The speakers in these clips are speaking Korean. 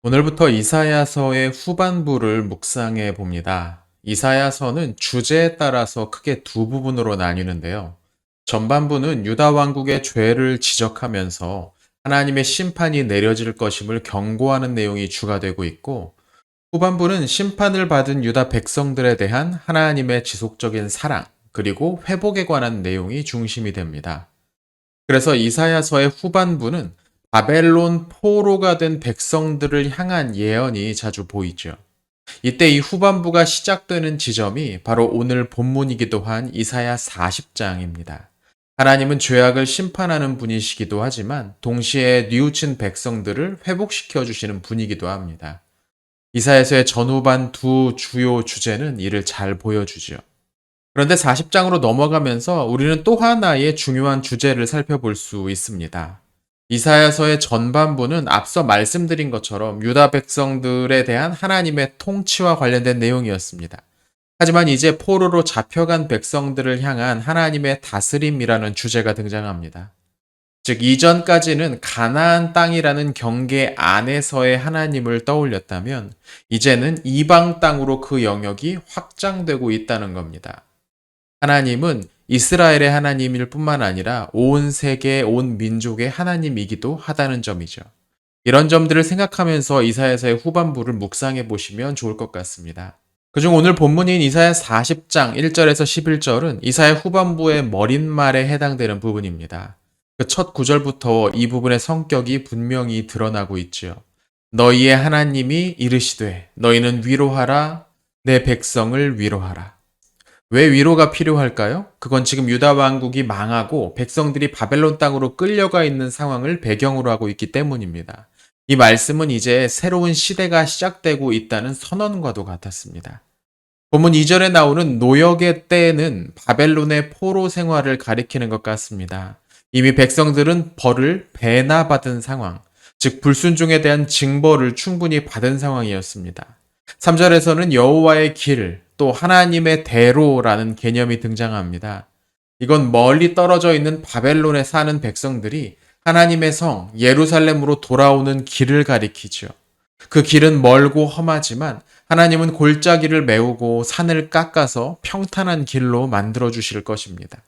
오늘부터 이사야서의 후반부를 묵상해 봅니다. 이사야서는 주제에 따라서 크게 두 부분으로 나뉘는데요. 전반부는 유다 왕국의 죄를 지적하면서 하나님의 심판이 내려질 것임을 경고하는 내용이 주가 되고 있고, 후반부는 심판을 받은 유다 백성들에 대한 하나님의 지속적인 사랑, 그리고 회복에 관한 내용이 중심이 됩니다. 그래서 이사야서의 후반부는 바벨론 포로가 된 백성들을 향한 예언이 자주 보이죠. 이때 이 후반부가 시작되는 지점이 바로 오늘 본문이기도 한 이사야 40장입니다. 하나님은 죄악을 심판하는 분이시기도 하지만 동시에 뉘우친 백성들을 회복시켜 주시는 분이기도 합니다. 이사야서의 전후반 두 주요 주제는 이를 잘 보여주죠. 그런데 40장으로 넘어가면서 우리는 또 하나의 중요한 주제를 살펴볼 수 있습니다. 이사야서의 전반부는 앞서 말씀드린 것처럼 유다 백성들에 대한 하나님의 통치와 관련된 내용이었습니다. 하지만 이제 포로로 잡혀간 백성들을 향한 하나님의 다스림이라는 주제가 등장합니다. 즉, 이전까지는 가나안 땅이라는 경계 안에서의 하나님을 떠올렸다면 이제는 이방 땅으로 그 영역이 확장되고 있다는 겁니다. 하나님은 이스라엘의 하나님일 뿐만 아니라 온 세계, 온 민족의 하나님이기도 하다는 점이죠. 이런 점들을 생각하면서 이사야서의 후반부를 묵상해 보시면 좋을 것 같습니다. 그중 오늘 본문인 이사야 40장 1절에서 11절은 이사야 후반부의 머릿말에 해당되는 부분입니다. 그 첫 구절부터 이 부분의 성격이 분명히 드러나고 있지요. 너희의 하나님이 이르시되 너희는 위로하라, 내 백성을 위로하라. 왜 위로가 필요할까요? 그건 지금 유다 왕국이 망하고 백성들이 바벨론 땅으로 끌려가 있는 상황을 배경으로 하고 있기 때문입니다. 이 말씀은 이제 새로운 시대가 시작되고 있다는 선언과도 같았습니다. 본문 2절에 나오는 노역의 때에는 바벨론의 포로 생활을 가리키는 것 같습니다. 이미 백성들은 벌을 배나 받은 상황, 즉 불순종에 대한 징벌을 충분히 받은 상황이었습니다. 3절에서는 여호와의 길, 또 하나님의 대로라는 개념이 등장합니다. 이건 멀리 떨어져 있는 바벨론에 사는 백성들이 하나님의 성 예루살렘으로 돌아오는 길을 가리키죠. 그 길은 멀고 험하지만 하나님은 골짜기를 메우고 산을 깎아서 평탄한 길로 만들어 주실 것입니다.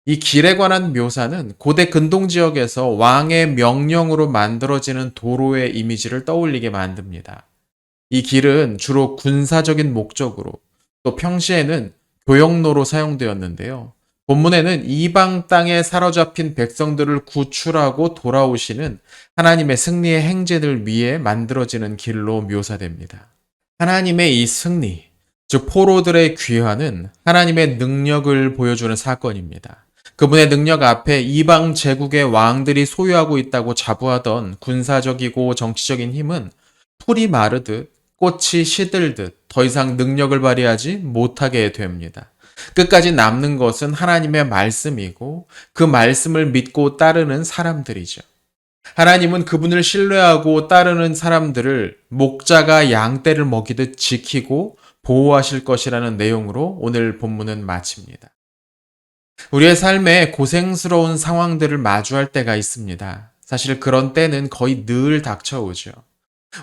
이 길에 관한 묘사는 고대 근동 지역에서 왕의 명령으로 만들어지는 도로의 이미지를 떠올리게 만듭니다. 이 길은 주로 군사적인 목적으로 또 평시에는 교역로로 사용되었는데요. 본문에는 이방 땅에 사로잡힌 백성들을 구출하고 돌아오시는 하나님의 승리의 행진을 위해 만들어지는 길로 묘사됩니다. 하나님의 이 승리, 즉 포로들의 귀환은 하나님의 능력을 보여주는 사건입니다. 그분의 능력 앞에 이방 제국의 왕들이 소유하고 있다고 자부하던 군사적이고 정치적인 힘은 풀이 마르듯 꽃이 시들듯 더 이상 능력을 발휘하지 못하게 됩니다. 끝까지 남는 것은 하나님의 말씀이고 그 말씀을 믿고 따르는 사람들이죠. 하나님은 그분을 신뢰하고 따르는 사람들을 목자가 양떼를 먹이듯 지키고 보호하실 것이라는 내용으로 오늘 본문은 마칩니다. 우리의 삶에 고생스러운 상황들을 마주할 때가 있습니다. 사실 그런 때는 거의 늘 닥쳐오죠.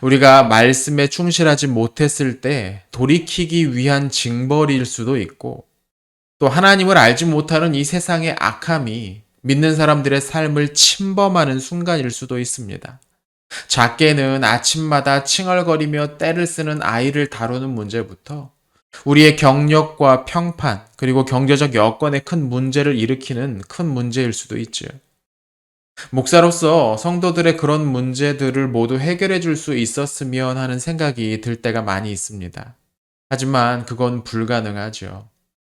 우리가 말씀에 충실하지 못했을 때 돌이키기 위한 징벌일 수도 있고, 또 하나님을 알지 못하는 이 세상의 악함이 믿는 사람들의 삶을 침범하는 순간일 수도 있습니다. 작게는 아침마다 칭얼거리며 떼를 쓰는 아이를 다루는 문제부터 우리의 경력과 평판, 그리고 경제적 여건에 큰 문제를 일으키는 큰 문제일 수도 있죠. 목사로서 성도들의 그런 문제들을 모두 해결해 줄 수 있었으면 하는 생각이 들 때가 많이 있습니다. 하지만 그건 불가능하죠.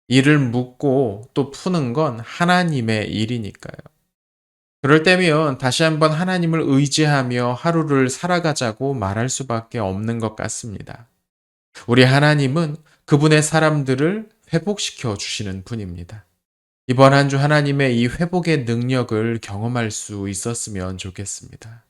일을 묻고 또 푸는 건 하나님의 일이니까요. 그럴 때면 다시 한번 하나님을 의지하며 하루를 살아가자고 말할 수밖에 없는 것 같습니다. 우리 하나님은 그분의 사람들을 회복시켜 주시는 분입니다. 이번 한 주 하나님의 이 회복의 능력을 경험할 수 있었으면 좋겠습니다.